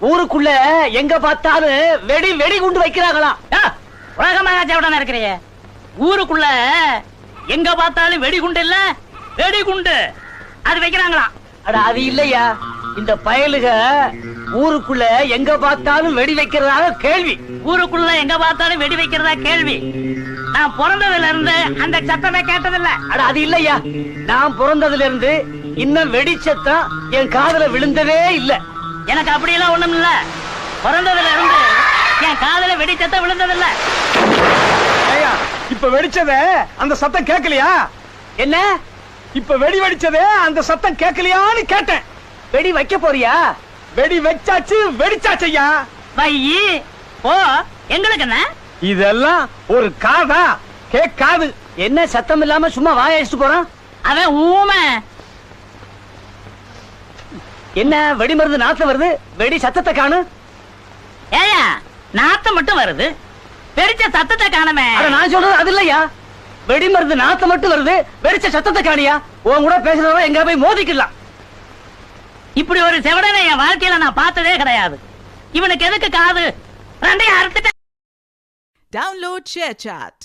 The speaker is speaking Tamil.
ஊருக்குள்ள எங்க பார்த்தாலும் வெடி வெடி குண்டு வைக்கிறாங்களாம். உலகமாக இருக்கிறீங்க. ஊருக்குள்ள எங்க பார்த்தாலும் வெடிகுண்டு இல்ல, வெடிகுண்டு அது வைக்கிறாங்களாம். அட அது இல்லையா, இந்த பயலுக ஊருக்குள்ள எங்க பார்த்தாலும் வெடி வைக்கிறதாக கேள்வி. ஊருக்குள்ள எங்க பார்த்தாலும் வெடி வைக்கிறதா கேள்வி. நான் பிறந்ததுல இருந்து அந்த சத்தமே கேட்டதில்ல. அட அது இல்லையா, நான் பிறந்ததுல இருந்து இன்னும் வெடி சத்தம் என் காதுல விழுந்ததே இல்ல. எனக்கு அப்படியெல்லாம் ஒண்ணும் இல்ல. பிறந்ததுல இருந்து என் காதுல வெடி சத்தம் விழுந்ததில்ல. இப்ப வெடிச்சதே அந்த சத்தம் கேட்கலையா? என்ன இப்ப வெடி வெடிச்சதே அந்த சத்தம் கேட்கலையான்னு கேட்டேன். வெடி வைக்க போறியா? வெடி வச்சாச்சு, வெடிச்சாச்சையா. வையி ஓ, எங்களுக்கு என்ன இதெல்லாம் ஒரு காதா? கேட்காது. என்ன சத்தம் இல்லாம சும்மா வாய அடிச்சுட்டு போறான் அவன்? ஊமை. என்ன வெடி மருந்து நாத்தம் வருது, வெடி சத்தத்தை காணு. ஏயா நாத்தம் மட்டும் வருது, வெடிச்ச சத்தத்தை காணமே. அட நான் சொல்றது அது இல்லையா, வெடி மருந்து நாத்தம் மட்டும் வருது, வெடிச்ச சத்தத்தை காணியா? உன் கூட பேசுறவங்க எங்க போய் மோதிக்கலாம். இப்படி ஒரு செவடனை என் வாழ்க்கையில நான் பார்த்ததே கிடையாது. இவனுக்கு எதுக்கு காது? ரெண்டையும் அறுத்துட்டு Download ShareChat.